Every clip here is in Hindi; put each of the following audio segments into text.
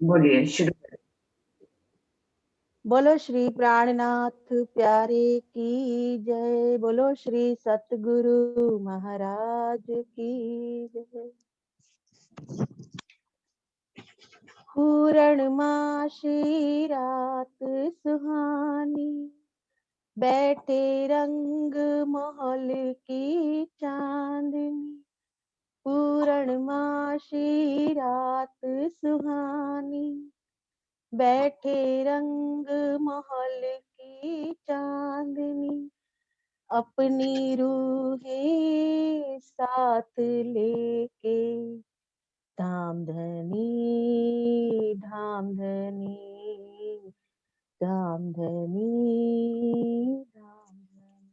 बोलिए शुरू। बोलो श्री प्राणनाथ प्यारे की जय। बोलो श्री सतगुरु महाराज की जय। पूर्णमासी रात सुहानी, बैठे रंग महल की चांदनी। पूर्णमासी रात सुहानी, बैठे रंग महल की चांदनी। अपनी रूहें साथ लेके, धाम धनी धाम धनी धाम धनी धाम धनी।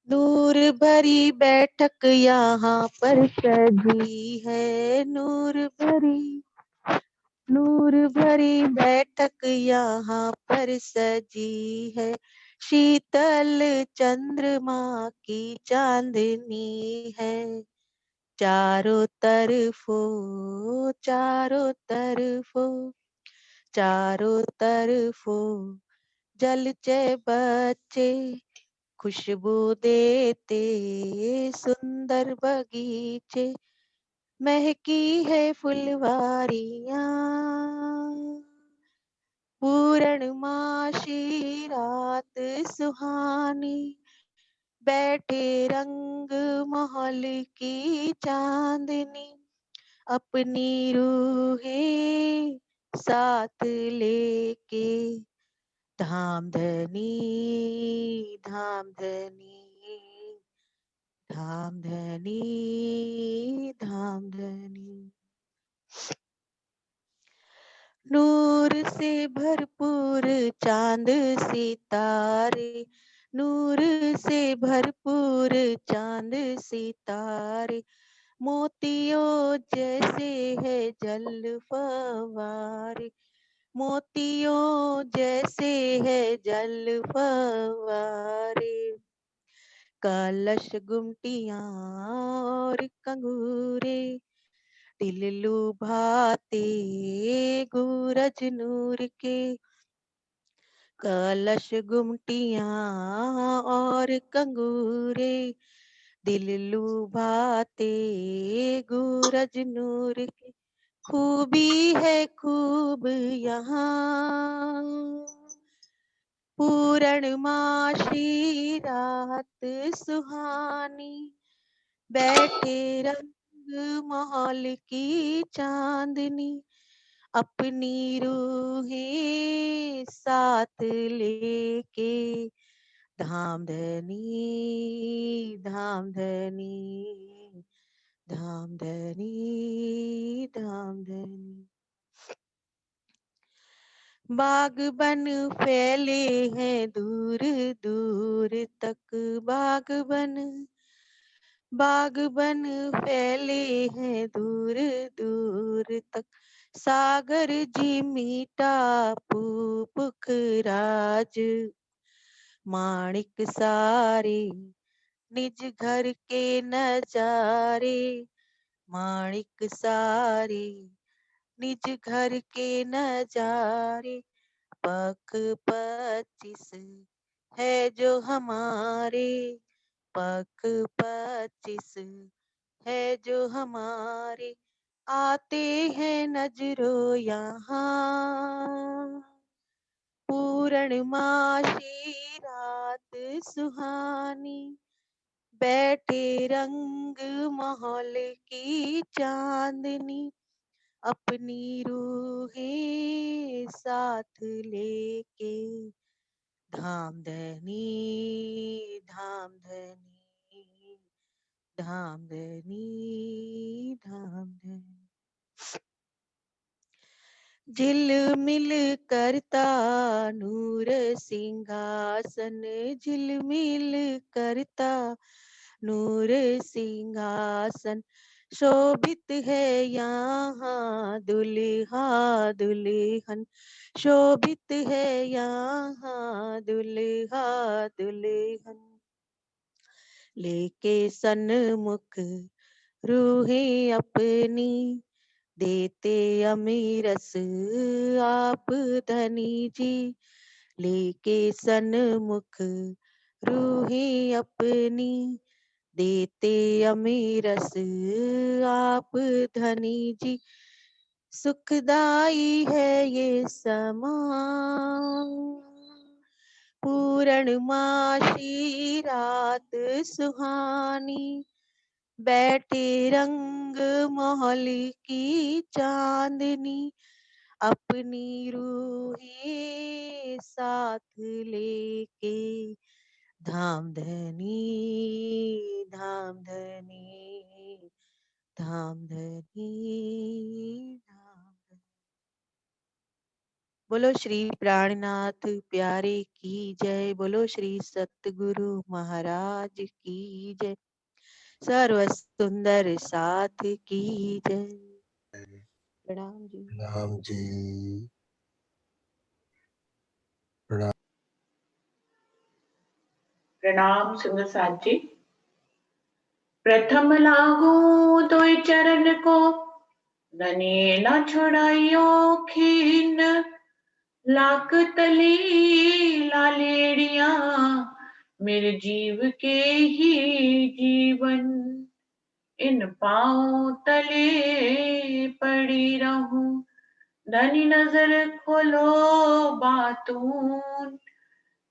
नूर भरी बैठक यहाँ पर सजी है, नूर भरी बैठक यहाँ पर सजी है। शीतल चंद्रमा की चांदनी है। चारों तरफों जलचे बच्चे, खुशबू देते सुंदर बगीचे। महकी है फुलवारियां, पूर्णमासी रात सुहानी, बैठे रंग महल की चांदनी। अपनी रूहें साथ लेके, धाम धनी धाम धनी धाम धनी धाम धनी। नूर से भरपूर चांद सितारे, नूर से भरपूर चांद सितारे। मोतियों जैसे है जल फव्वारे, मोतियों जैसे है जल फव्वारे। कलश गुमटियां और कंगूरे, दिल लुभाते गूरज नूर के। कलश गुमटियां और कंगूरे, दिल लुभाते गूरज नूर के। खूबी है खूब यहाँ, पूर्णमासी रात सुहानी, बैठे रंग महल की चांदनी। अपनी रूहें साथ लेके, धाम धनी धाम धनी धाम धनी धाम धनी। बाग बन फैले हैं दूर दूर तक, बाग बन फैले हैं दूर दूर तक। सागर जी मीठा पुखराज, माणिक सारे निज घर के नजारे। माणिक सारे निज घर के नजारे। पख 25 है जो हमारे, पख 25 है जो हमारे। आते हैं नजरों यहाँ, पूर्णमासी रात सुहानी, बैठे रंग महल की चांदनी। अपनी रूहें साथ लेके, धाम धनी धाम धनी धाम धनी धाम धनी। झिलमिल करता नूर सिंहासन, झिलमिल करता नूर सिंहासन। शोभित है यहाँ दुल्हा दुल्हन, शोभित है यहाँ दुल्हा दुल्हन। लेके सन्मुख रूहें अपनी, देते अमीरस आप धनी जी, लेके सन्मुख रूही अपनी। देते अमीरस आप धनी जी, सुखदाई है ये समान। पूर्णमासी रात सुहानी, बैठे रंग महल की चांदनी। अपनी रूही साथ लेके, धाम धनी धाम धनी धाम धनी धाम धनी। बोलो श्री प्राणनाथ प्यारे की जय। बोलो श्री सतगुरु महाराज की जय। सर्व सुंदर साथ की जय। प्रणाम जी। राम जी। प्रणाम। प्रणाम सुंदर साथ जी। प्रथम लागू तो चरण को, धने न छुड़ाइयो खीन। लाख तली लालेड़िया, मेरे जीव के ही जीवन। इन पाँव तले पड़ी रहूं, धनी नजर खोलो बातून।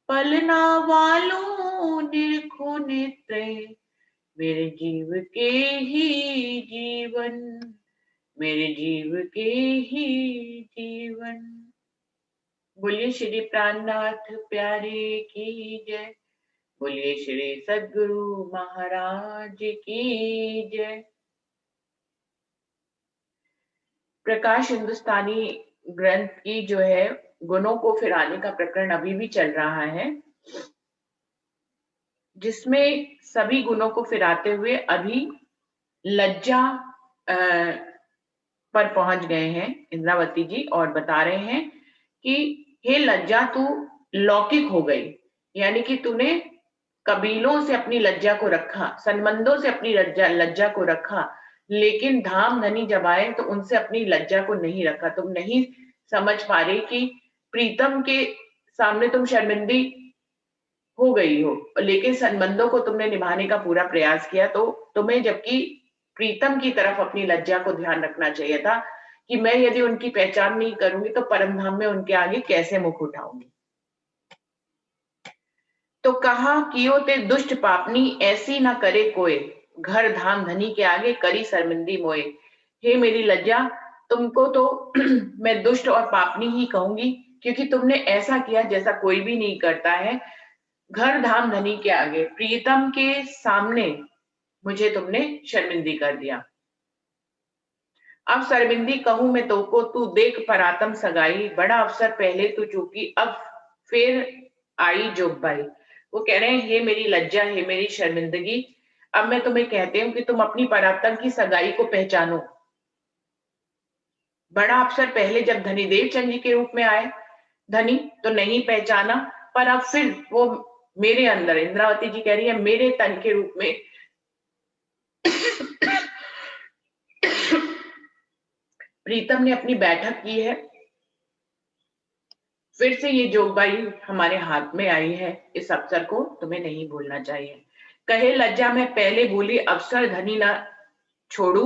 पलना वालों निरखो नेत्रे, मेरे जीव के ही जीवन। मेरे जीव के ही जीवन। बोलिए श्री प्राणनाथ प्यारे की जय। बोलिए श्री सद्गुरु महाराज की जय। प्रकाश हिंदुस्तानी ग्रंथ की जो है गुणों को फिराने का प्रकरण अभी भी चल रहा है, जिसमें सभी गुणों को फिराते हुए अभी लज्जा पर पहुंच गए हैं इंद्रावती जी, और बता रहे हैं कि हे लज्जा, तू लौकिक हो गई। यानी कि तूने कबीलों से अपनी लज्जा को रखा, संबंधों से अपनी लज्जा को रखा, लेकिन धाम धनी जब आए तो उनसे अपनी लज्जा को नहीं रखा। तुम नहीं समझ पा रही कि प्रीतम के सामने तुम शर्मिंदी हो गई हो, लेकिन संबंधों को तुमने निभाने का पूरा प्रयास किया। तो तुम्हें जबकि प्रीतम की तरफ अपनी लज्जा को ध्यान रखना चाहिए था कि मैं यदि उनकी पहचान नहीं करूंगी तो परम धाम में उनके आगे कैसे मुख उठाऊंगी। तो कहा कियो ते दुष्ट पापनी, ऐसी ना करे कोई। घर धाम धनी के आगे करी शर्मिंदी मोए। हे मेरी लज्जा, तुमको तो मैं दुष्ट और पापनी ही कहूंगी, क्योंकि तुमने ऐसा किया जैसा कोई भी नहीं करता है। घर धाम धनी के आगे प्रीतम के सामने मुझे तुमने शर्मिंदी कर दिया। अब शर्मिंदी कहूं मैं तो को, तू देख परातम सगाई। बड़ा अवसर पहले तू चूकी, अब फिर आई जोगबाई। वो कह रहे हैं हे मेरी लज्जा, हे मेरी शर्मिंदगी, अब मैं तुम्हें कहती हूँ कि तुम अपनी परातम की सगाई को पहचानो। बड़ा अवसर पहले जब धनीदेव चंद जी के रूप में आए धनी, तो नहीं पहचाना, पर अब फिर वो मेरे अंदर, इंद्रावती जी कह रही है, मेरे तन के रूप में प्रीतम ने अपनी बैठक की है। फिर से ये जोगबाई हमारे हाथ में आई है। इस अवसर को तुम्हें नहीं भूलना चाहिए। कहे लज्जा, मैं पहले भूली, अवसर धनी ना छोड़ू।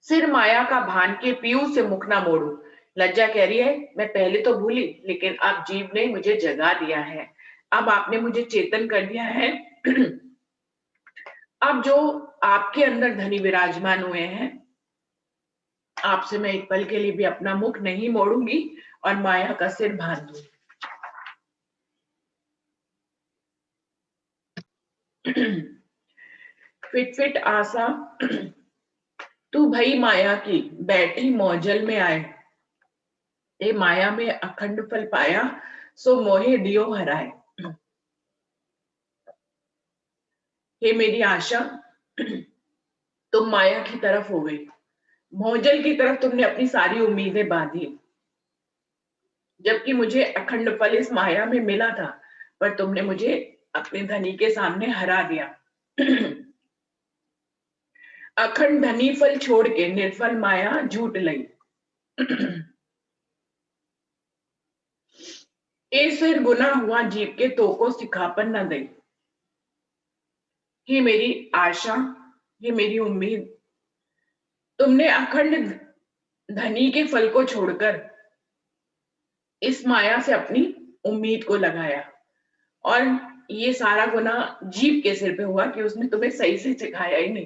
सिर माया का भान के पीऊ से मुख ना मोड़ू। लज्जा कह रही है मैं पहले तो भूली, लेकिन अब जीव ने मुझे जगा दिया है, अब आपने मुझे चेतन कर दिया है। अब जो आपके अंदर धनी विराजमान हुए हैं, आपसे मैं एक पल के लिए भी अपना मुख नहीं मोड़ूंगी और माया का सिर भान दूंगी। फिट फिट आशा तू भई माया की, बैठी मौजल में आए। ए माया में अखंड फल पाया, सो मोहे दियो हराए। हे मेरी आशा, तुम माया की तरफ हो गई, मौजल की तरफ तुमने अपनी सारी उम्मीदें बांधी, जबकि मुझे अखंड फल इस माया में मिला था, पर तुमने मुझे अपने धनी के सामने हरा दिया। अखंड धनी फल छोड़ के निर्फल माया झूठ लई। ए सिर गुना हुआ जीव के तो को सिखापन न दई। ये मेरी आशा, ये मेरी उम्मीद, तुमने अखंड धनी के फल को छोड़कर इस माया से अपनी उम्मीद को लगाया, और ये सारा गुनाह जीव के सिर पे हुआ कि उसने तुम्हें सही से सिखाया ही नहीं।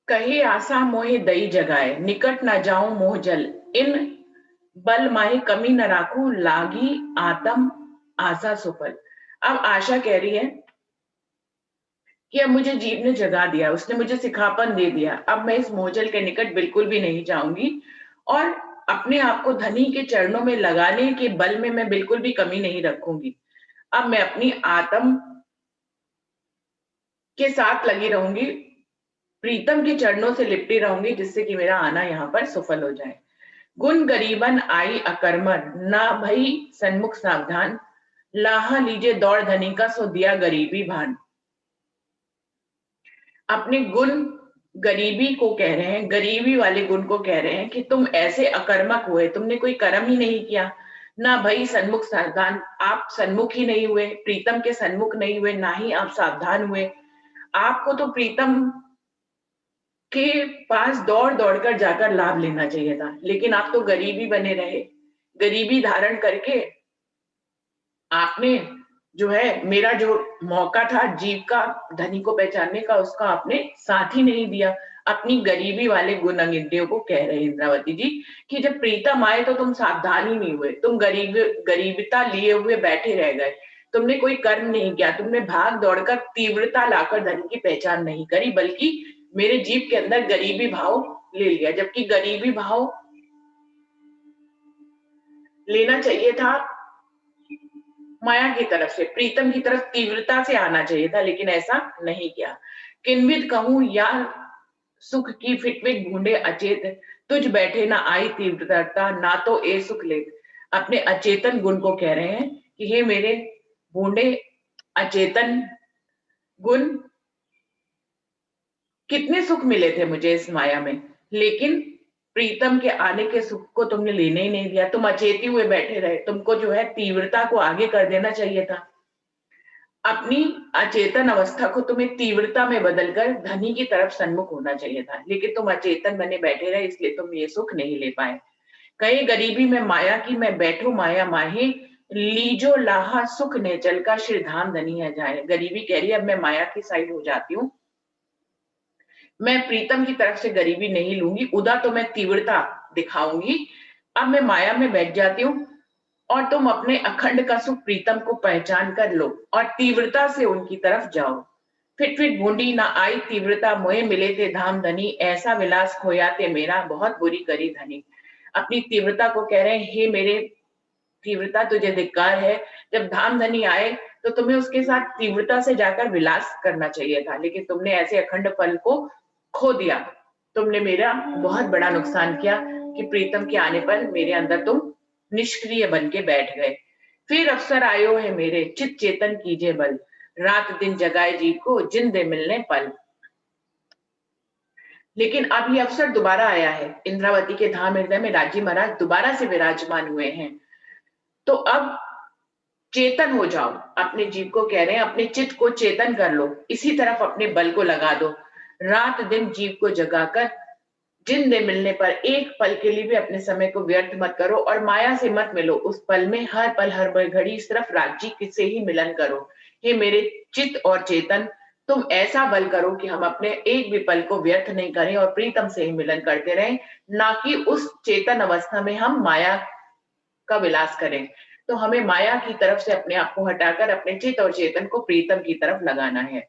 कहे आशा मोहे दई जगाए, निकट न जाऊं मोह जल, इन बल माहे कमी न राखू, लागी आत्म आशा सुफल। अब आशा कह रही है कि अब मुझे जीव ने जगा दिया, उसने मुझे सिखापन दे दिया, अब मैं इस मोहजल के निकट बिल्कुल भी नहीं जाऊंगी, और अपने आप को धनी के चरणों में लगाने के बल में मैं बिल्कुल भी कमी नहीं रखूंगी। अब मैं अपनी आत्म के साथ लगी रहूंगी, प्रीतम के चरणों से लिपटी रहूंगी, जिससे कि मेरा आना यहाँ पर सफल हो जाए। गुण गरीबन आई अकर्मण, ना भई सन्मुख सावधान, लाहा लीजे दौड़ धनी का, सो दिया गरीबी भान। अपने गुण गरीबी को कह रहे हैं, गरीबी वाले गुण को कह रहे हैं कि तुम ऐसे अकर्मक हुए, तुमने कोई कर्म ही नहीं किया। ना भई सन्मुख सावधान, आप सन्मुख ही नहीं हुए, प्रीतम के सन्मुख नहीं हुए, ना ही आप सावधान हुए। आपको तो प्रीतम के पास दौड़ दौड़ कर जाकर लाभ लेना चाहिए था, लेकिन आप तो गरीबी बने रहे। गरीबी धारण करके आपने जो है, मेरा जो मौका था जीव का धनी को पहचानने का, उसका आपने साथ ही नहीं दिया। अपनी गरीबी वाले गुण अंगिनतियों को कह रहे हैं इंद्रावती जी कि जब प्रीतम आए तो तुम सावधान ही नहीं हुए, तुम गरीबता लिए हुए बैठे रह गए, तुमने कोई कर्म नहीं किया, तुमने भाग दौड़कर तीव्रता लाकर धन की पहचान नहीं करी, बल्कि मेरे जीव के अंदर गरीबी भाव ले लिया, जबकि गरीबी भाव लेना चाहिए था माया की तरफ से, प्रीतम की तरफ तीव्रता से आना चाहिए था, लेकिन ऐसा नहीं किया। किन्वित कहूं या सुख की फिटविट ढूंढे अचेत, तुझ बैठे ना आई तीव्रता, ना तो ए सुख ले। अपने अचेतन गुण को कह रहे हैं कि हे मेरे बूढ़े अचेतन गुण, कितने सुख मिले थे मुझे इस माया में, लेकिन प्रीतम के आने के सुख को तुमने लेने ही नहीं दिया, तुम अचेती हुए बैठे रहे। तुमको जो है तीव्रता को आगे कर देना चाहिए था, अपनी अचेतन अवस्था को तुम्हें तीव्रता में बदलकर धनी की तरफ सन्मुख होना चाहिए था, लेकिन तुम अचेतन बने बैठे रहे, इसलिए तुम ये सुख नहीं ले पाए। कहे गरीबी में माया की, मैं बैठू माया माहे, लीजो लाहा सुख ने चल का, श्री धाम धनी है जाए। गरीबी कह रही है अब मैं माया की साइड हो जाती हूँ, मैं प्रीतम की तरफ से गरीबी नहीं लूंगी, उधर तो मैं तीव्रता दिखाऊंगी, अब मैं माया में बैठ जाती हूँ, और तुम अपने अखंड का सुख प्रीतम को पहचान कर लो और तीव्रता से उनकी तरफ जाओ। फिट फिट ढूंढी ना आई तीव्रता, मोहे मिले थे धाम धनी, ऐसा विलास खोया ते मेरा, बहुत बुरी करी धनी। अपनी तीव्रता को कह रहे हैं, हे मेरे तीव्रता तुझे धिक्कार है, जब धाम धनी आए तो तुम्हें उसके साथ तीव्रता से जाकर विलास करना चाहिए था, लेकिन तुमने ऐसे अखंड फल को खो दिया। तुमने मेरा बहुत बड़ा नुकसान किया कि प्रीतम के आने पर मेरे अंदर तुम निष्क्रिय बन के बैठ गए। फिर अवसर आयो है मेरे, चित चेतन कीजिए बल, रात दिन जगाए जीव को, जिंदे मिलने पल। लेकिन अब ये अवसर दोबारा आया है, इंद्रावती के धाम हृदय में राजी महाराज दोबारा से विराजमान हुए हैं, तो अब चेतन हो जाओ। अपने जीव को कह रहे हैं, अपने चित्त को चेतन कर लो, इसी तरफ अपने बल को लगा दो, रात दिन जीव को जगाकर जिंदे मिलने पर एक पल के लिए भी अपने समय को व्यर्थ मत करो, और माया से मत मिलो। उस पल में हर पल हर घड़ी सिर्फ राज्य से ही मिलन करो। हे मेरे चित्त और चेतन, तुम ऐसा बल करो कि हम अपने एक भी पल को व्यर्थ नहीं करें और प्रीतम से ही मिलन करते रहें, ना कि उस चेतन अवस्था में हम माया का विलास करें। तो हमें माया की तरफ से अपने आप को हटाकर अपने चित्त और चेतन को प्रीतम की तरफ लगाना है।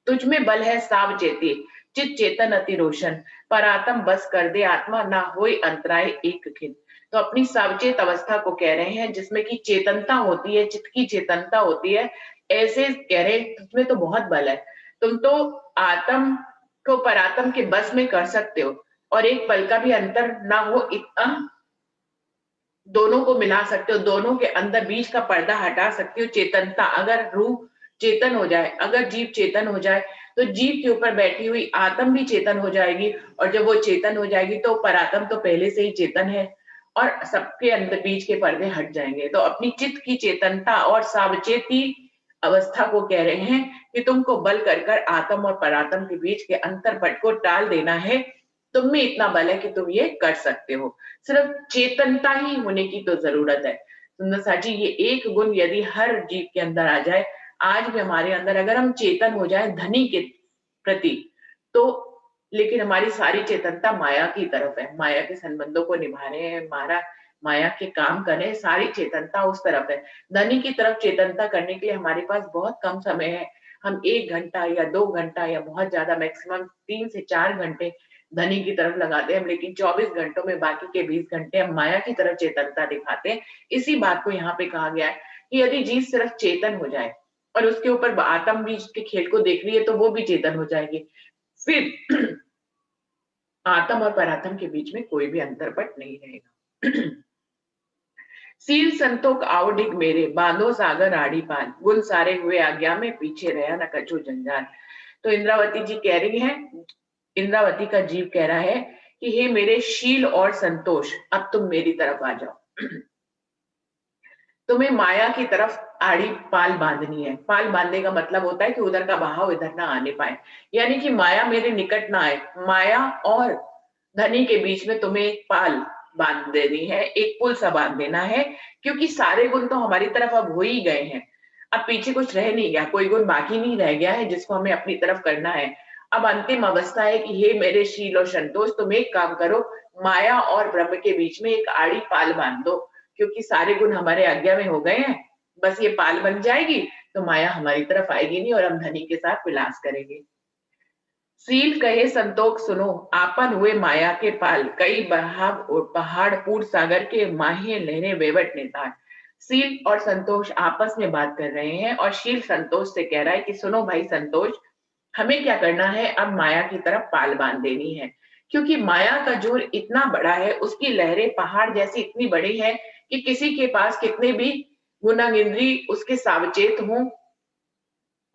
तुझ में बल है साव चेती, चित चेतन अति रोशन, परातम बस कर दे आत्मा, ना होए अंतराय एक खिन। तो अपनी सावचेत अवस्था को कह रहे हैं, जिसमें की चेतनता होती है, चित्त की चेतनता होती है, ऐसे कह रहे तुझमें तो बहुत बल है, तुम तो आत्म को परात्म के बस में कर सकते हो, और एक पल का भी अंतर ना हो इतना दोनों को मिला सकते हो, दोनों के अंदर बीच का पर्दा हटा सकते हो। चेतनता, अगर रूह चेतन हो जाए। अगर जीव चेतन हो जाए तो जीव के ऊपर बैठी हुई आत्म भी चेतन हो जाएगी, और जब वो चेतन हो जाएगी तो परात्म तो पहले से ही चेतन है और सबके अंदर बीच के पर्दे हट जाएंगे। तो अपनी चित्त की चेतनता और सावचेती अवस्था को कह रहे हैं कि तुमको बल कर कर आत्म और परात्म के बीच के अंतर पट को टाल देना है। तुम में इतना बल है कि तुम ये कर सकते हो, सिर्फ चेतनता ही होने की तो जरूरत है। सुंदर सा जी, ये एक गुण यदि हर जीव के अंदर आ जाए, आज भी हमारे अंदर अगर हम चेतन हो जाए धनी के प्रति, तो लेकिन हमारी सारी चेतनता माया की तरफ है, माया के संबंधों को निभा रहे हैं, माया के काम कर रहे हैं, सारी चेतनता उस तरफ है। धनी की तरफ चेतनता करने के लिए हमारे पास बहुत कम समय है। हम 1 घंटा या 2 घंटा या बहुत ज्यादा मैक्सिमम 3 से 4 घंटे धनी की तरफ लगाते हैं, लेकिन 24 घंटों में बाकी के 20 घंटे हम माया की तरफ चेतनता दिखाते हैं। इसी बात को यहाँ पे कहा गया है कि यदि जीव सिर्फ चेतन हो जाए और उसके ऊपर आत्म बीज के खेल को देख रही है, तो वो भी चेतन हो जाएगी। फिर आत्म और परात्म के बीच में कोई भी अंतरपट नहीं रहेगा। सील संतोक आओ डिग मेरे, बांधो सागर आड़ी पाल, गुण सारे हुए आज्ञा में, पीछे रहा न कछु जंजाल। तो इंद्रावती जी कह रही हैं, इंद्रावती का जीव कह रहा है कि हे मेरे शील और संतोष, अब तुम मेरी तरफ आ जाओ। तुम्हें माया की तरफ आड़ी पाल बांधनी है। पाल बांधने का मतलब होता है कि उधर का बहाव इधर ना आने पाए, यानी कि माया मेरे निकट ना आए। माया और धनी के बीच में तुम्हें एक पाल बांध देनी है, एक पुल सा बांध देना है, क्योंकि सारे गुण तो हमारी तरफ अब हो ही गए हैं। अब पीछे कुछ रह नहीं गया, कोई गुण बाकी नहीं रह गया है जिसको हमें अपनी तरफ करना है। अब अंतिम अवस्था है कि हे मेरे शील और संतोष, तुम एक काम करो, माया और ब्रह्म के बीच में एक आड़ी पाल बांध दो, क्योंकि सारे गुण हमारे आज्ञा में हो गए हैं। बस ये पाल बन जाएगी तो माया हमारी तरफ आएगी नहीं और हम धनी के साथ विलास करेंगे। सील कहे संतोख सुनो, आपन हुए माया के पाल, कई बहाव और पहाड़ पूर सागर के, माहे लहरे वेवट नेताल। सील और संतोष आपस में बात कर रहे हैं और शील संतोष से कह रहा है कि सुनो भाई संतोष, हमें क्या करना है, अब माया की तरफ पाल बांध देनी है, क्योंकि माया का जोर इतना बड़ा है, उसकी लहरें पहाड़ जैसी इतनी बड़ी है कि किसी के पास कितने भी गुणंग इंद्री उसके सावचेत हों,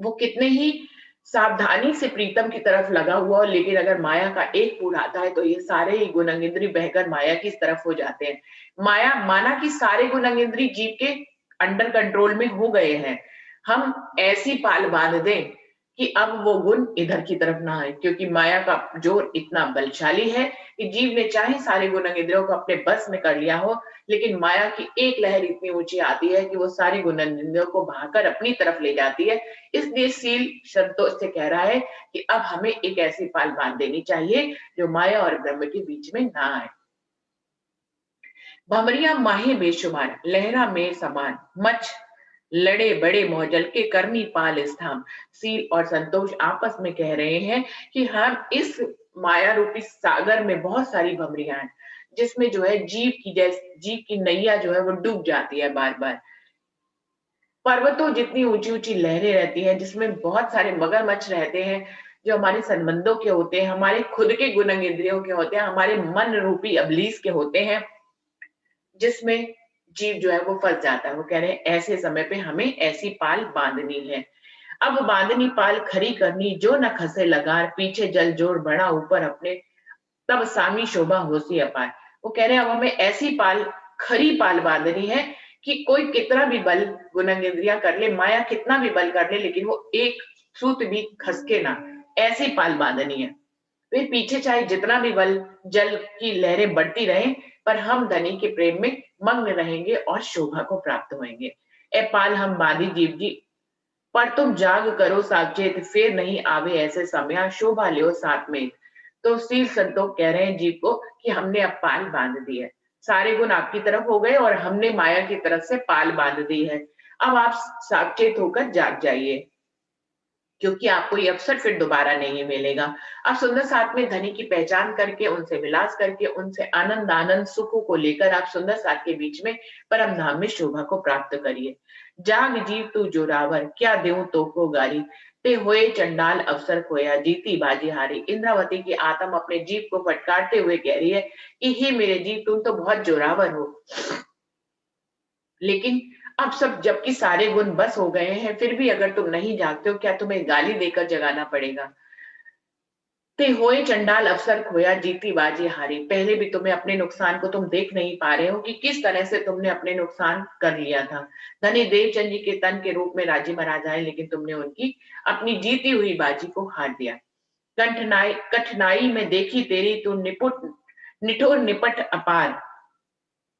वो कितने ही सावधानी से प्रीतम की तरफ लगा हुआ हो, लेकिन अगर माया का एक पूर आता है तो ये सारे ही गुणंग इंद्री बहकर माया की तरफ हो जाते हैं। माया माना कि सारे गुणंग इंद्री जीव के अंडर कंट्रोल में हो गए हैं। हम ऐसी पाल बांध दें कि अब वो गुण इधर की तरफ ना आए, क्योंकि माया का जोर इतना बलशाली है कि जीव ने चाहे सारे गुणंग इंद्रियों को अपने बस में कर लिया हो, लेकिन माया की एक लहर इतनी ऊंची आती है कि वो सारी गुणंग इंद्रियों को बहाकर अपनी तरफ ले जाती है। इसलिए सील संतोष से कह रहा है कि अब हमें एक ऐसी पाल बांध देनी चाहिए जो माया और ब्रह्म के बीच में ना आए। भमरिया माहे बेशुमार, लहरा में समान, मच लड़े बड़े मौजल के, करनी पाल स्थाम। सील और संतोष आपस में कह रहे हैं कि हम इस माया रूपी सागर में बहुत सारी भमरियां हैं, जिसमें जो है जीव की नैया जो है वो डूब जाती है बार बार। पर्वतों जितनी ऊंची ऊंची लहरें रहती हैं, जिसमें बहुत सारे मगरमच्छ रहते हैं, जो हमारे संबंधों के होते हैं, हमारे खुद के गुणंग इंद्रियों के होते हैं, हमारे मन रूपी अबलीस के होते हैं, जिसमें जीव जो है वो फंस जाता है। वो कह रहे हैं ऐसे समय पे हमें ऐसी पाल बांधनी है। अब बांधनी पाल खरी करनी, जो न खसे लगार, पीछे जल जोर बढ़ा ऊपर अपने, तब सामी शोभा होसी अपार। वो कह रहे हैं अब हमें ऐसी पाल, खरी पाल बांधनी है कि कोई कितना भी बल गुणंग इंद्रियां कर ले, माया कितना भी बल कर ले, लेकिन वो एक सूत भी खसके ना, ऐसी पाल बांधनी है। वे पीछे चाहे जितना भी बल जल की लहरें बढ़ती रहें, पर हम धनी के प्रेम में मग्न रहेंगे और शोभा को प्राप्त होंगे। ए पाल हम बाधी जीव जी, पर तुम जाग करो सावचेत, फिर नहीं आवे ऐसे समय, शोभा लियो साथ में। तो सील संतोष कह रहे हैं जीव को कि हमने अब पाल बांध दी है, सारे गुण आपकी तरफ हो गए और हमने माया की तरफ से पाल बांध दी है। अब आप सावचेत होकर जाग जाइए, क्योंकि आपको ये अवसर फिर दोबारा नहीं मिलेगा। आप सुंदर साथ में धनी की पहचान करके, उनसे विलास करके, उनसे आनंद सुखों को लेकर आप सुंदर साथ के बीच में परम धाम में शोभा को प्राप्त करिए। जाग जीव तू जोरावर, क्या देऊं तो को गारी, ते होए चंडाल अवसर खोया, जीती बाजी हारी। इंद्रावती की आत्मा अपने जीव को फटकारते हुए कह रही है कि हे मेरे जीव, तुम तो बहुत जोरावर हो, लेकिन अब सब जबकि सारे गुण बस हो गए हैं, फिर भी अगर तुम नहीं जागते हो, क्या तुम्हें गाली देकर जगाना पड़ेगा? ते होए चंडाल अवसर खोया, जीती बाजी हारी। पहले भी तुम्हें अपने नुकसान को तुम देख नहीं पा रहे हो कि किस तरह से तुमने अपने नुकसान कर लिया था। धनी देवचंद जी के तन के रूप में राजी महाराज आए, लेकिन तुमने उनकी अपनी जीती हुई बाजी को हार दिया। कठिनाई में देखी तेरी तू निठुर निपट अपार।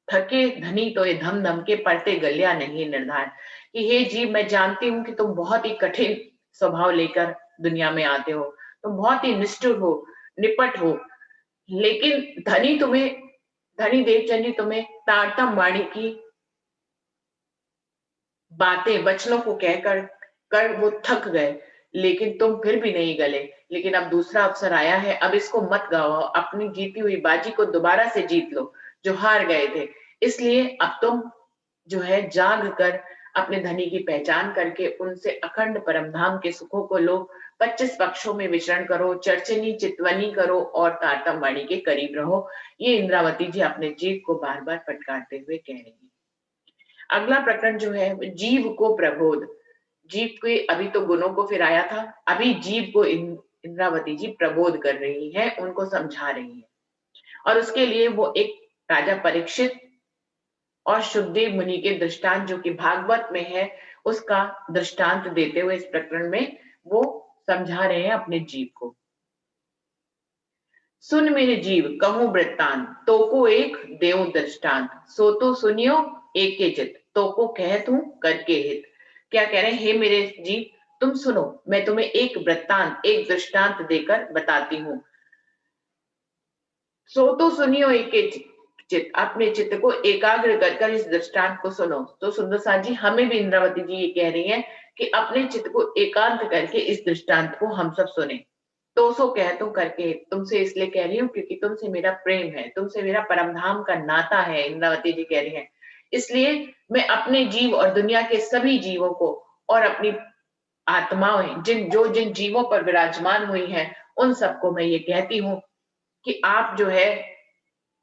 थके धनी तो ये धम धम के पड़ते गलिया नहीं निर्धार। कि हे जीव, मैं जानती हूँ कि तुम बहुत ही कठिन स्वभाव लेकर दुनिया में आते हो, तुम बहुत ही निष्ठुर हो, निपट हो, लेकिन धनी देवचंद जी तुम्हें तारतम वाणी की बातें वचनों को कहकर वो थक गए, लेकिन तुम फिर भी नहीं गले। लेकिन अब दूसरा अवसर आया है, अब इसको मत गवाओ, अपनी जीती हुई बाजी को दोबारा से जीत लो जो हार गए थे। इसलिए अब तुम जो है जाग कर अपने धनी की पहचान करके उनसे अखंड परमधाम के सुखों को लो। 25 पक्षों में विचरण करो, चर्चनी चितवनी करो और तारतम वाणी के करीब रहो। ये इंद्रावती जी अपने जीव को बार बार फटकारते हुए कह रही है। अगला प्रकरण जो है, जीव को प्रबोध। जीव के अभी तो गुणों को फिर आया था, अभी जीव को इंद्रावती जी प्रबोध कर रही है, उनको समझा रही है। और उसके लिए वो एक राजा परीक्षित और सुखदेव मुनि के दृष्टांत जो कि भागवत में है, उसका दृष्टांत देते हुए इस प्रकरण में वो समझा रहे हैं अपने जीव को। सुन मेरे जीव कहूं वृत्तांत, तो को एक देव दृष्टांत। सो तो सुनियो एक के चित, तो को कहत हूं करके हित। क्या कह रहे हैं, हे मेरे जीव तुम सुनो, मैं तुम्हें एक वृत्तांत, एक दृष्टांत देकर बताती हूं। सो तो सुनियो एक के चित, अपने चित्त को एकाग्र कर इस दृष्टांत को सुनो। तो सुंदर साथ जी, हमें भी इंद्रावती जी ये कह रही हैं कि अपने चित्त को एकांत करके इस दृष्टांत को हम सब सुने। तो सो कहतूं करके, तुमसे इसलिए कह रही हूँ क्योंकि तुमसे मेरा प्रेम है, तुमसे मेरा परमधाम का नाता है, इंद्रावती जी कह रही हैं। इसलिए मैं अपने जीव और दुनिया के सभी जीवों को और अपनी आत्माएं जिन जीवों पर विराजमान हुई हैं, उन सबको मैं ये कहती हूँ कि आप जो है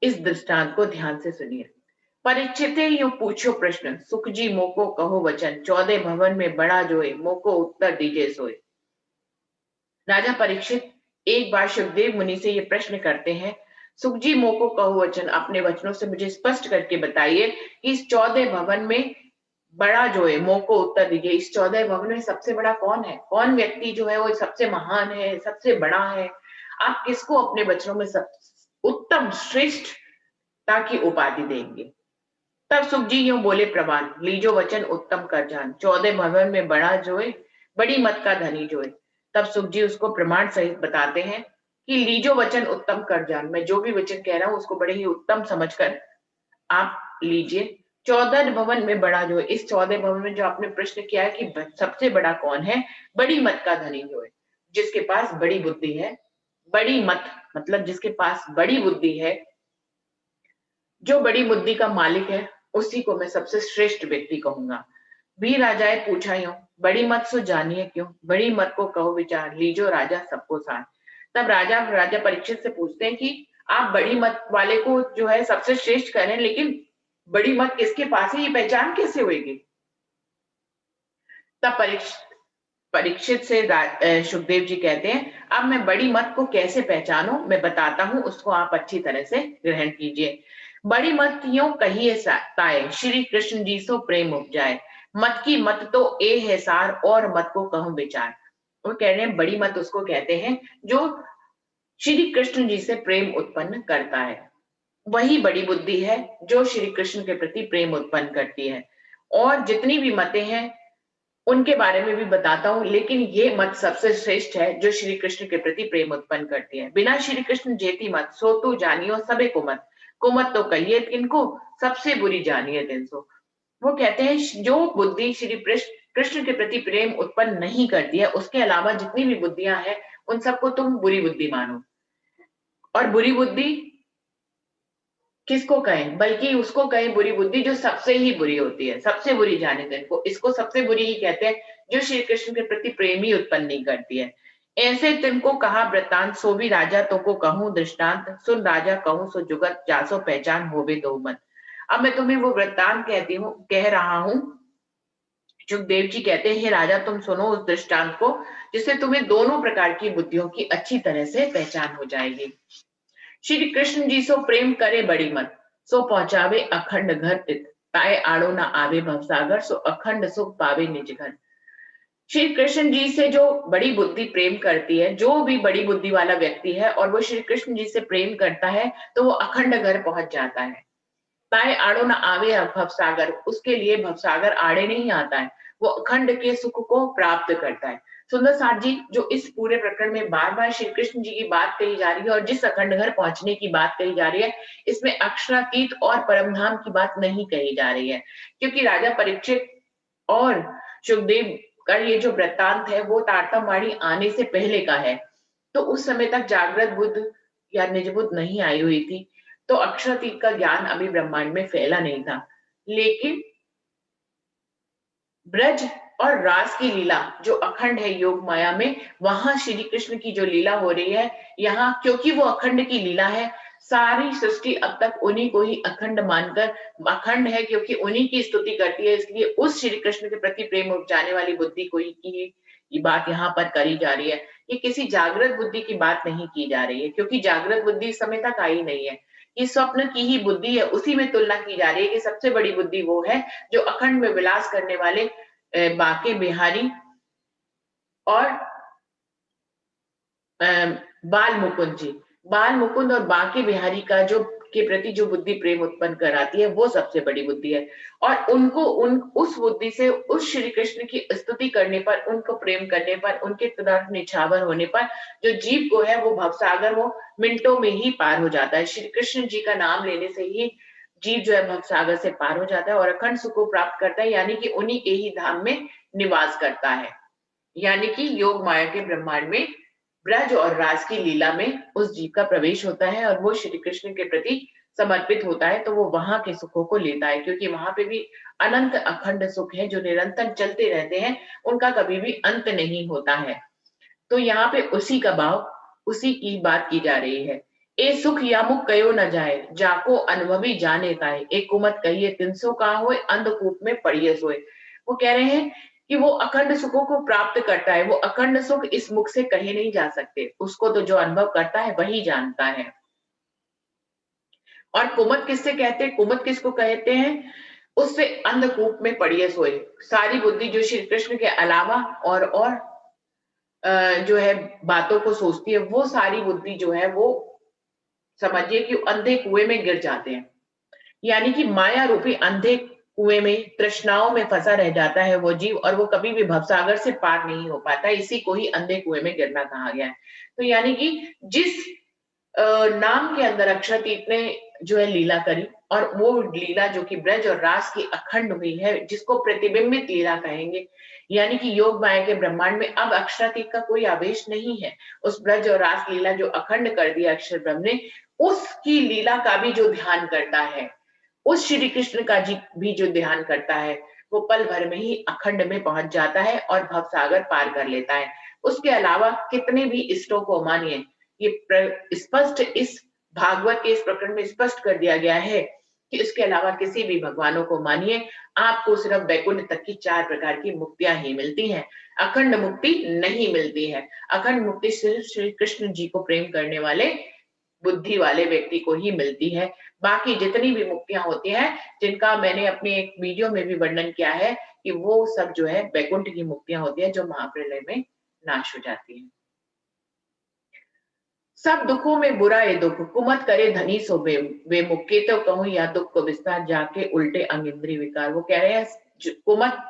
इस दृष्टांत को ध्यान से सुनिए। परीक्षिते यूं पूछो प्रश्न, सुख जी मोको कहो वचन। 14 भवन में बड़ा जोए, मोको उत्तर दीजिए सोए। राजा परीक्षित एक बार सुखदेव मुनि से ये प्रश्न करते हैं, सुख जी मोको कहो वचन, अपने वचनों से मुझे स्पष्ट करके बताइए कि इस 14 भवन में बड़ा जो है, मोको उत्तर दीजिए। इस 14 भवन में सबसे बड़ा कौन है? कौन व्यक्ति जो है वो सबसे महान है, सबसे बड़ा है? आप किसको अपने वचनों में सब उत्तम श्रेष्ठता की उपाधि देंगे? तब सुख जी यूं बोले प्रवान, लीजो वचन उत्तम कर जान। 14 भवन में बड़ा जोए, बड़ी मत का धनी जोए। तब सुख जी उसको प्रमाण सहित बताते हैं कि लीजो वचन उत्तम कर जान, मैं जो भी वचन कह रहा हूं उसको बड़े ही उत्तम समझकर आप लीजिए। 14 भवन में बड़ा जो है, इस 14 भवन में जो आपने प्रश्न किया है कि सबसे बड़ा कौन है, बड़ी मत का धनी जो है, जिसके पास बड़ी बुद्धि है। बड़ी मत मतलब जिसके पास बड़ी बुद्धि है, जो बड़ी बुद्धि का मालिक है, उसी को मैं सबसे श्रेष्ठ व्यक्ति कहूंगा। भी राजाए पूछा यूं, बड़ी मत सो जानिए क्यों, बड़ी मत को कहो विचार, लीजो राजा सबको साथ। तब राजा परीक्षित से पूछते हैं कि आप बड़ी मत वाले को जो है सबसे श्रेष्ठ कह रहे हैं, लेकिन बड़ी मत किसके पास है, ये पहचान कैसे होगी? तब परीक्षित से सुखदेव जी कहते हैं, अब मैं बड़ी मत को कैसे पहचानूं, मैं बताता हूं, उसको आप अच्छी तरह से ग्रहण कीजिए। बड़ी मत यूं कहिए ताए, श्री कृष्ण जी सो प्रेम उपजाए। मत की मत तो ए है सार, और मत को कहूं विचार। वो कह रहे हैं बड़ी मत उसको कहते हैं जो श्री कृष्ण जी से प्रेम उत्पन्न करता है, वही बड़ी बुद्धि है जो श्री कृष्ण के प्रति प्रेम उत्पन्न करती है। और जितनी भी मतें हैं उनके बारे में भी बताता हूं, लेकिन ये मत सबसे श्रेष्ठ है जो श्री कृष्ण के प्रति प्रेम उत्पन्न करती है। बिना श्री कृष्ण जेती मत, सो तू जानियो सबे कुमत तो कहिए किनको, सबसे बुरी जानिए तिनसो। वो कहते हैं जो बुद्धि श्री कृष्ण के प्रति प्रेम उत्पन्न नहीं करती है, उसके अलावा जितनी भी बुद्धियां हैं उन सबको तुम बुरी बुद्धि मानो। और बुरी बुद्धि किसको कहें, बल्कि उसको कहें बुरी बुद्धि जो सबसे ही बुरी होती है, सबसे बुरी जाने दिन को, इसको सबसे बुरी ही कहते हैं जो श्री कृष्ण के प्रति प्रेम ही उत्पन्न नहीं करती है। ऐसे तुमको कहा वृत्तांत, सो भी राजा तो को कहूं दृष्टांत। सुन राजा कहूं सो जुगत, जासो पहचान होवे दो मत। अब मैं तुम्हें वो वृत्तांत कह रहा हूं सुखदेव जी कहते हैं, हे राजा तुम सुनो उस दृष्टांत को जिससे तुम्हें दोनों प्रकार की बुद्धियों की अच्छी तरह से पहचान हो जाएगी। श्री कृष्ण जी सो प्रेम करे बड़ी मत, सो पहुंचावे अखंड घर तित, ताए आड़ो ना आवे भवसागर, सो अखंड सुख पावे निज घर। श्री कृष्ण जी से जो बड़ी बुद्धि प्रेम करती है, जो भी बड़ी बुद्धि वाला व्यक्ति है और वो श्री कृष्ण जी से प्रेम करता है तो वो अखंड घर पहुंच जाता है। ताए आड़ो ना आवे भवसागर, उसके लिए भवसागर आड़े नहीं आता है, वो अखंड के सुख को प्राप्त करता है। सुंदर साथ जी, जो इस पूरे प्रकरण में बार बार श्री कृष्ण जी की बात कही जा रही है और जिस अखंड घर पहुंचने की बात कही जा रही है, इसमें अक्षरातीत और परमधाम की बात नहीं कही जा रही है, क्योंकि राजा परीक्षित और सुखदेव का ये जो वृत्तांत है वो तारतम्यवाणी आने से पहले का है। तो उस समय तक जागृत बुद्ध या निज बुद्ध नहीं आई हुई थी, तो अक्षरातीत का ज्ञान अभी ब्रह्मांड में फैला नहीं था। लेकिन ब्रज और रास की लीला जो अखंड है योग माया में, वहां श्री कृष्ण की जो लीला हो रही है, यहाँ क्योंकि वो अखंड की लीला है, सारी सृष्टि अब तक उन्हीं को ही अखंड मानकर, अखंड है क्योंकि उन्हीं की स्तुति करती है, इसलिए उस श्री कृष्ण के प्रति प्रेम उपजाने वाली बुद्धि को ही की ये बात यहाँ पर करी जा रही है। ये किसी जागृत बुद्धि की बात नहीं की जा रही है, क्योंकि जागृत बुद्धि इस समय तक आई नहीं है। ये स्वप्न की ही बुद्धि है, उसी में तुलना की जा रही है कि सबसे बड़ी बुद्धि वो है जो अखंड में विलास करने वाले बाके बिहारी और बाल मुकुंद जी, बाल मुकुंद और बाके बिहारी का जो के प्रति जो बुद्धि प्रेम उत्पन्न कराती है वो सबसे बड़ी बुद्धि है। और उनको उस बुद्धि से उस श्री कृष्ण की स्तुति करने पर, उनको प्रेम करने पर, उनके तरफ निछावर होने पर जो जीव को है वो भवसागर वो मिनटों में ही पार हो जाता है। श्री कृष्ण जी का नाम लेने से ही जीव जो है भवसागर से पार हो जाता है और अखंड सुख को प्राप्त करता है, यानी कि उन्हीं के ही धाम में निवास करता है। यानी कि योग माया के ब्रह्मांड में ब्रज और रास की लीला में उस जीव का प्रवेश होता है और वो श्री कृष्ण के प्रति समर्पित होता है, तो वो वहां के सुखों को लेता है, क्योंकि वहां पे भी अनंत अखंड सुख है जो निरंतर चलते रहते हैं, उनका कभी भी अंत नहीं होता है। तो यहाँ पे उसी का भाव, उसी की बात की जा रही है। ए सुख यामुक कयो न जाए, जाको अनुभवी जाने ताए, एक कुमत कहिए 300 का होए, अंधकूप में पड़िए सोए। वो कह रहे हैं कि वो अखंड सुखों को प्राप्त करता है, वो अखंड सुख इस मुख से कहे नहीं जा सकते, उसको तो जो अनुभव करता है वही जानता है। और कुमत किससे कहते हैं, कुमत किसको कहते हैं, उससे अंधकूप में पड़िए सोए। सारी बुद्धि जो श्री कृष्ण के अलावा और जो है बातों को सोचती है, वो सारी बुद्धि जो है वो समझिए कि अंधे कुएं में गिर जाते हैं, यानी कि माया रूपी अंधे कुएं में, तृष्णाओं में फंसा रह जाता है वो जीव, और वो कभी भी भवसागर से पार नहीं हो पाता। इसी को ही अंधे कुएं में गिरना कहा गया है। तो यानी कि जिस नाम के अंदर अक्षरातीत ने जो है लीला करी, और वो लीला जो कि ब्रज और रास की अखंड हुई है, जिसको प्रतिबिंबित लीला कहेंगे, यानी कि योग माया के ब्रह्मांड में अब अक्षरातीत का कोई आवेश नहीं है। उस ब्रज और रास लीला जो अखंड कर दिया अक्षर ब्रह्म ने, उसकी लीला का भी जो ध्यान करता है, उस श्री कृष्ण का जी भी जो ध्यान करता है, वो पल भर में ही अखंड में पहुंच जाता है और भवसागर पार कर लेता है। उसके अलावा कितने भी इष्टों को मानिए, ये स्पष्ट इस भागवत के इस प्रकरण में स्पष्ट कर दिया गया है कि इसके अलावा किसी भी भगवानों को मानिए, आपको सिर्फ वैकुंठ तक की 4 प्रकार की मुक्तियां ही मिलती हैं, अखंड मुक्ति नहीं मिलती है। अखंड मुक्ति सिर्फ श्री कृष्ण जी को प्रेम करने वाले बुद्धि वाले व्यक्ति को ही मिलती है। बाकी जितनी भी मुक्तियां होती हैं, जिनका मैंने अपने एक वीडियो में भी वर्णन किया है, कि वो सब जो है वैकुंठ की मुक्तियां होती है जो महाप्रलय में नाश हो जाती है। सब दुखों में बुरा ये दुख, कुमत करे धनी सो वे मुक्के, तो कहूं या दुख को विस्तार, जाके उल्टे अंग इंद्री विकार। वो कह रहे हैं कुमत,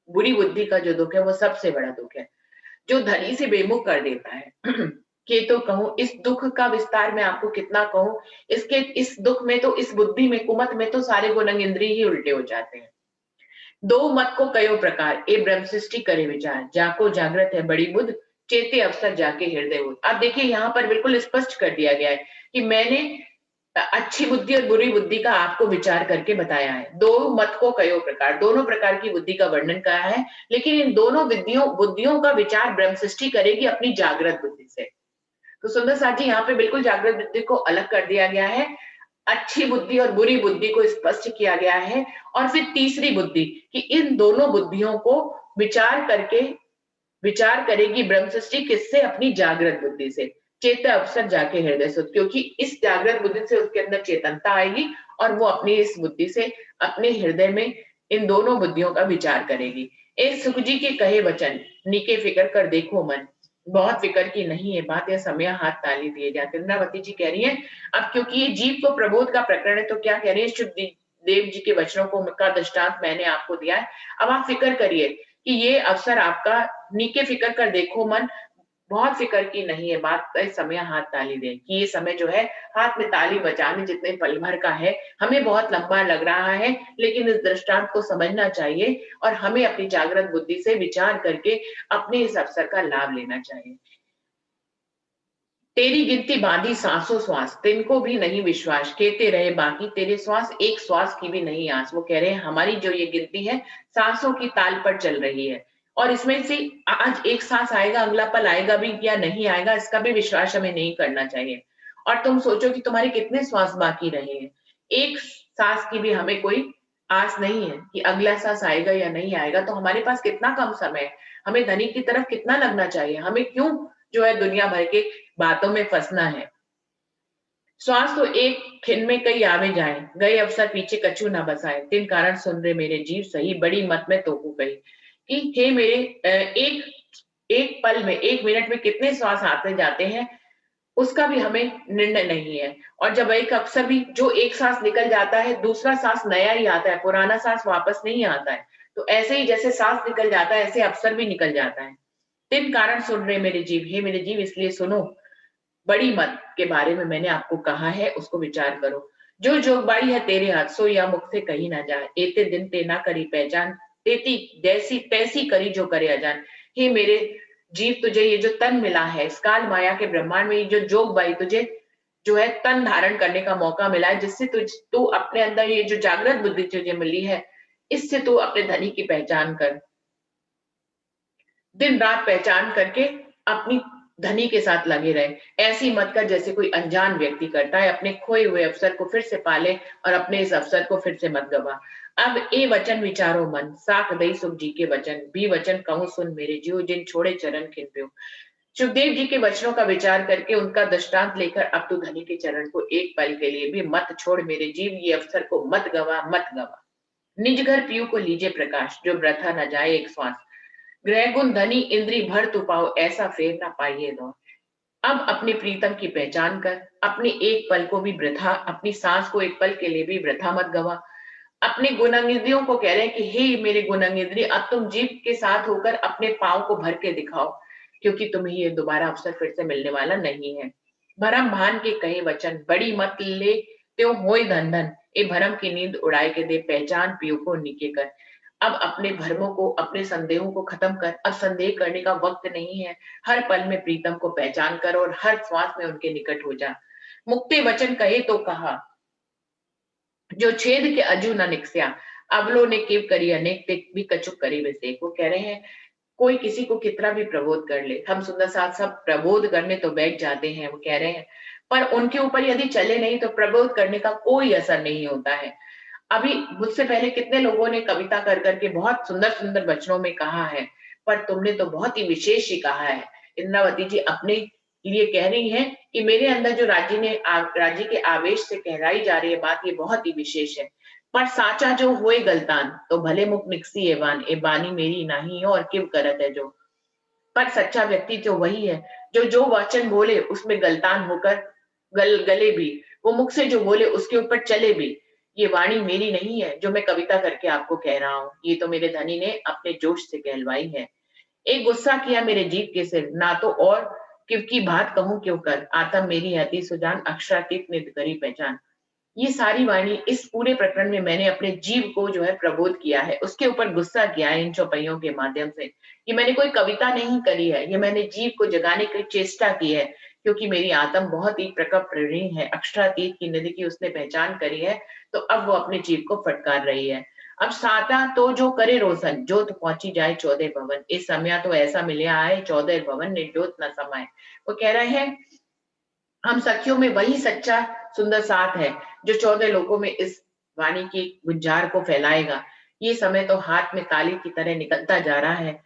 बुरी बुद्धि का जो दुख है वो सबसे बड़ा दुख है, जो धनी से बेमुख कर देता है। के तो कहूं, इस दुख का विस्तार मैं आपको कितना कहूं, इसके इस दुख में तो, इस बुद्धि में, कुमत में तो सारे गुण अंग इंद्री ही उल्टे हो जाते हैं। दो मत को कयो प्रकार, ए ब्रह्म सृष्टि करे विचार, जाको जागृत है बड़ी बुद्ध, चेते अवसर जाके हृदय बुद्ध। अब देखिए यहाँ पर बिल्कुल स्पष्ट कर दिया गया है कि मैंने अच्छी बुद्धि और बुरी बुद्धि का आपको विचार करके बताया है। दो मत को कयो प्रकार, दोनों प्रकार की बुद्धि का वर्णन करा है, लेकिन इन दोनों बुद्धियों का विचार ब्रह्म सृष्टि करेगी अपनी जागृत बुद्धि से। तो सुंदर साथ जी, यहाँ पे बिल्कुल जागृत बुद्धि को अलग कर दिया गया है। अच्छी बुद्धि और बुरी बुद्धि को स्पष्ट किया गया है। और फिर तीसरी बुद्धि कि इन दोनों बुद्धियों को विचार करेगी ब्रह्म सृष्टि किससे? अपनी जागृत बुद्धि से। चेत अवसर जाके हृदय सुध, क्योंकि इस जागृत बुद्धि से उसके अंदर चेतनता आएगी और वो अपनी इस बुद्धि से अपने हृदय में इन दोनों बुद्धियों का विचार करेगी। एक सुख जी के कहे वचन, नीके फिकर कर देखो मन, बहुत फिक्र की नहीं है बात, यह समय हाथ ताली दिए जाते। इंद्रावती जी कह रही है अब क्योंकि ये जीव को प्रबोध का प्रकरण है, तो क्या कह रही है? शुभ देव जी के वचनों को का दृष्टांत मैंने आपको दिया है। अब आप फिक्र करिए कि ये अवसर आपका, नीके फिक्र कर देखो मन, बहुत फिक्र की नहीं है बात, इस समय हाथ ताली दे, कि ये समय जो है हाथ में ताली बजाने जितने पल भर का है। हमें बहुत लंबा लग रहा है, लेकिन इस दृष्टांत को समझना चाहिए और हमें अपनी जागृत बुद्धि से विचार करके अपने इस अवसर का लाभ लेना चाहिए। तेरी गिनती बांधी सांसों श्वास, तिनको भी नहीं विश्वास, कहते रहे बाकी तेरे श्वास, एक श्वास की भी नहीं आस। वो कह रहे हैं हमारी जो ये गिनती है सांसों की ताल पर चल रही है, और इसमें से आज एक सांस आएगा, अगला पल आएगा भी या नहीं आएगा, इसका भी विश्वास हमें नहीं करना चाहिए। और तुम सोचो कि तुम्हारे कितने श्वास बाकी रहे हैं, एक सांस की भी हमें कोई आस नहीं है कि अगला सांस आएगा या नहीं आएगा। तो हमारे पास कितना कम समय है, हमें धनी की तरफ कितना लगना चाहिए, हमें क्यों जो है दुनिया भर के बातों में फंसना है। श्वास तो एक खिन में कई आवे जाए, गए अवसर पीछे कछु न बसाए, तिन कारण सुन रे मेरे जीव सही, बड़ी मत में तोकू कही। कि हे मेरे एक एक पल में, एक मिनट में कितने श्वास आते जाते हैं, उसका भी हमें निर्णय नहीं है। और जब एक अवसर भी, जो एक सांस निकल जाता है दूसरा सांस नया ही आता है, पुराना सांस वापस नहीं आता है। तो ऐसे ही जैसे सांस निकल जाता है, ऐसे अवसर भी निकल जाता है। तिन कारण सुन रहे मेरे जीव, हे मेरे जीव इसलिए सुनो, बड़ी मत के बारे में मैंने आपको कहा है, उसको विचार करो। जो जोगबाई है तेरे हाथ, सो या मुख से कही ना जाए, एते दिन ते ना करी पहचान, तेती जैसी तैसी करी जो करे अजान। हे मेरे जीव, तुझे ये जो तन मिला है, इस काल माया के ब्रह्मांड में ये जो जोगबाई तुझे जो है तन धारण करने का मौका मिला है, जिससे तू अपने अंदर ये जो जागृत बुद्धि तुझे मिली है, इससे तू अपने धनी की पहचान कर, दिन रात पहचान करके अपनी धनी के साथ लगे रहे। ऐसी मत कर जैसे कोई अनजान व्यक्ति करता है, अपने खोए हुए अवसर को फिर से पाले और अपने इस अवसर को फिर से मत गवा। अब ए वचन विचारो मन, साख दई सुख जी के वचन, भी वचन कहूं सुन मेरे जीव, जिन छोड़े चरण खिन प्यो। सुखदेव जी के वचनों का विचार करके उनका दृष्टांत लेकर अब तू धनी के चरण को एक पल के लिए भी मत छोड़ मेरे जीव, ये अवसर को मत गवा, मत गवा। निज घर पियू को लीजे प्रकाश, जो वृथा न जाए एक श्वास, ग्रह गुण धनी इंद्री भर तू पाओ, ऐसा फेर ना पाइए दो। अब अपने प्रीतम की पहचान कर, अपने एक पल को भी वृथा, अपनी सांस को एक पल के लिए भी वृथा मत गवा। अपने गुणांगिद्रियों को कह रहे हैं कि हे मेरे गुणांगिद्री, अब तुम जीव के साथ होकर अपने पांव को भर के दिखाओ, क्योंकि तुम्हें ये दोबारा अवसर फिर से मिलने वाला नहीं है। भरम भान के कहे वचन, बड़ी मत ले त्यों होय धन धन, ए भरम की नींद उड़ाए के दे, पहचान पियो को नीके कर। अब अपने भ्रमों को, अपने संदेहों को खत्म कर, अब संदेह करने का वक्त नहीं है। हर पल में प्रीतम को पहचान कर और हर श्वास में उनके निकट हो जा। मुक्ति वचन कहे तो कहा, जो छेद के अजू न निकस्या, अबलो ने किव करी अनेक, ते भी कछुक करी वैसे। वो कह रहे हैं कोई किसी को कितना भी प्रबोध कर ले, हम सुंदर साथ सब प्रबोध करने तो बैठ जाते हैं, वो कह रहे हैं, पर उनके ऊपर यदि चले नहीं तो प्रबोध करने का कोई असर नहीं होता है। अभी मुझसे पहले कितने लोगों ने कविता कर करके बहुत सुंदर सुंदर वचनों में कहा है, पर तुमने तो बहुत ही विशेष ही कहा है। इंद्रावती जी अपने लिए कह रही हैं कि मेरे अंदर जो राज्य के आवेश से कहराई जा रही है बात, ये बहुत ही विशेष है। पर साचा जो होए गलतान, तो भले मुख निकसी एवान, ए बानी मेरी नाही और किव करत है जो। पर सच्चा व्यक्ति तो वही है जो वचन बोले उसमें गलतान होकर गले भी, वो मुख से जो बोले उसके ऊपर चले भी। ये वाणी मेरी नहीं है जो मैं कविता करके आपको कह रहा हूँ, ये तो मेरे धनी ने अपने जोश से कहलवाई है। एक गुस्सा किया मेरे जीव के सिर, ना तो और की बात कहूं क्यों कर, आत्म मेरी अति सुजान, अक्षरातीत नित करी पहचान। ये सारी वाणी इस पूरे प्रकरण में मैंने अपने जीव को जो है प्रबोध किया है, उसके ऊपर गुस्सा किया है इन चौपाइयों के माध्यम से। ये मैंने कोई कविता नहीं करी है, ये मैंने जीव को जगाने की चेष्टा की है, क्योंकि मेरी आत्म बहुत ही प्रकट प्रवीण है, अक्षरातीत की निधि की उसने पहचान करी है, तो अब वो अपने जीव को फटकार रही है। अब साता तो जो करे रोशन, जोत पहुंची जाए 14 भवन, इस समय तो ऐसा मिले आए 14 भवन, निर्जोत न समाये। वो कह रहे हैं हम सखियों में वही सच्चा सुंदर साथ है जो 14 लोकों में इस वाणी की गुंजार को फैलाएगा। ये समय तो हाथ में ताली की तरह निकलता जा रहा है।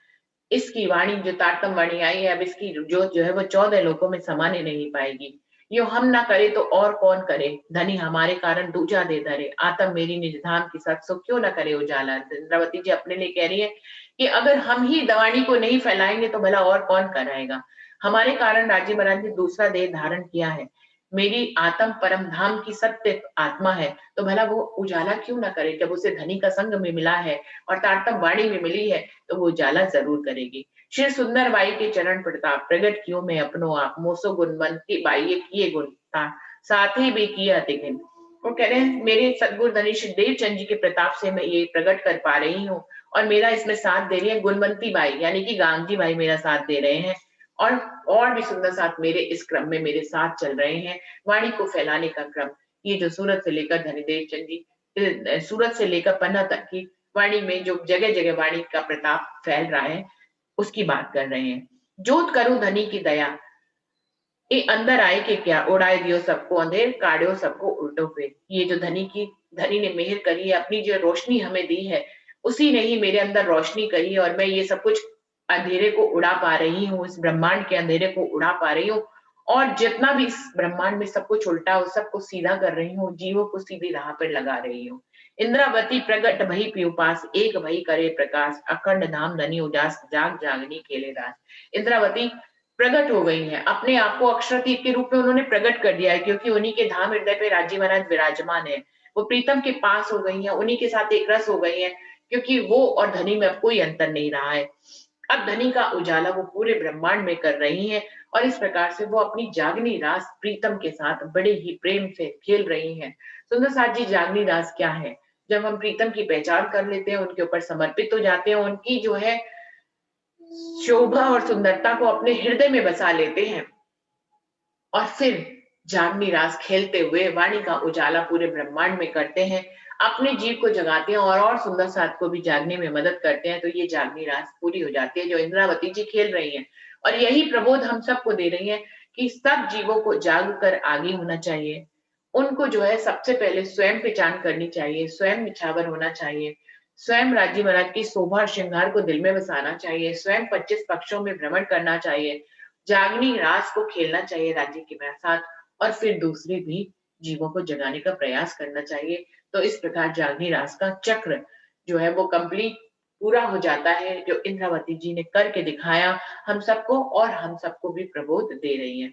इसकी वाणी जो तारतम वाणी आई है, अब इसकी जोत जो है वो 14 लोकों में समाने नहीं पाएगी। यो हम ना करे तो और कौन करे, धनी हमारे कारण दूजा दे धरे, आत्म मेरी निज धाम की सत सो क्यों ना करे उजाला। इंद्रावती जी अपने लिए कह रही है कि अगर हम ही दवाणी को नहीं फैलाएंगे तो भला और कौन कराएगा। हमारे कारण राजी महाराज ने दूसरा देह धारण किया है। मेरी आत्म परम धाम की सत्य आत्मा है, तो भला वो उजाला क्यों ना करे। जब उसे धनी का संग में मिला है और तारतम वाणी में मिली है तो वो उजाला जरूर करेगी। श्री सुंदर बाई के चरण प्रताप प्रगट कियो में अपनो आप, मोसो गुणवंती बाई किए गुण साथ ही भी किया तिगिन। वो कह रहे हैं मेरे सदगुरु धनी श्री देवचंद जी के प्रताप से मैं ये प्रकट कर पा रही हूँ, और मेरा इसमें साथ दे रही है गुणवंती बाई यानी कि गांधी भाई मेरा साथ दे रहे हैं, और भी सुंदर साथ मेरे इस क्रम में मेरे साथ चल रहे हैं। वाणी को फैलाने का क्रम, ये जो सूरत से लेकर धनीदेव चंद जी, सूरत से लेकर पन्ना तक की वाणी में जो जगह जगह वाणी का प्रताप फैल रहा है उसकी बात कर रहे हैं। जोत करूं धनी की दया, ये अंदर आए के क्या, उड़ाए दियो सबको अंधेर, काढ़ो सबको उल्टो पे। ये जो धनी ने मेहर करी है, अपनी जो रोशनी हमें दी है, उसी ने ही मेरे अंदर रोशनी करी है, और मैं ये सब कुछ अंधेरे को उड़ा पा रही हूँ, इस ब्रह्मांड के अंधेरे को उड़ा पा रही हूँ, और जितना भी इस ब्रह्मांड में सब कुछ उल्टा हो सबको सीधा कर रही हूँ, जीवों को सीधी राह पर लगा रही हूँ। इंद्रावती प्रगट भई पी पास, एक भई करे प्रकाश, अखंड धाम धनी उजास, जाग जागनी खेले रास। इंद्रावती प्रकट हो गई हैं, अपने आप को अक्षरातीत के रूप में उन्होंने प्रकट कर दिया है, क्योंकि उन्हीं के धाम हृदय पे राजी महाराज विराजमान है। वो प्रीतम के पास हो गई हैं, उन्हीं के साथ एक रस हो गई हैं, क्योंकि वो और धनी में अब कोई अंतर नहीं रहा है। अब धनी का उजाला वो पूरे ब्रह्मांड में कर रही हैं, और इस प्रकार से वो अपनी जागनी रास प्रीतम के साथ बड़े ही प्रेम से खेल रही हैं। सुंदर साथ जी, जागनी रास क्या है? जब हम प्रीतम की पहचान कर लेते हैं, उनके ऊपर समर्पित हो जाते हैं, उनकी जो है शोभा और सुंदरता को अपने हृदय में बसा लेते हैं, और फिर जागनी रास खेलते हुए वाणी का उजाला पूरे ब्रह्मांड में करते हैं, अपने जीव को जगाते हैं, और सुंदर साथ को भी जागने में मदद करते हैं, तो ये जागनी रास पूरी हो जाती है जो इंद्रावती जी खेल रही हैं। और यही प्रबोध हम सबको दे रही हैं कि सब जीवों को जाग कर आगे होना चाहिए। उनको जो है सबसे पहले स्वयं पहचान करनी चाहिए, स्वयं निछावर होना चाहिए, स्वयं राज्य महाराज की शोभा और श्रृंगार को दिल में बसाना चाहिए, स्वयं 25 पक्षों में भ्रमण करना चाहिए, जागनी रास को खेलना चाहिए राज्य के साथ, और फिर दूसरे भी जीवों को जगाने का प्रयास करना चाहिए। तो इस प्रकार जागनी रास का चक्र जो है वो कंप्लीट पूरा हो जाता है, जो इंद्रावती जी ने करके दिखाया हम सबको, और हम सबको भी प्रबोध दे रही है।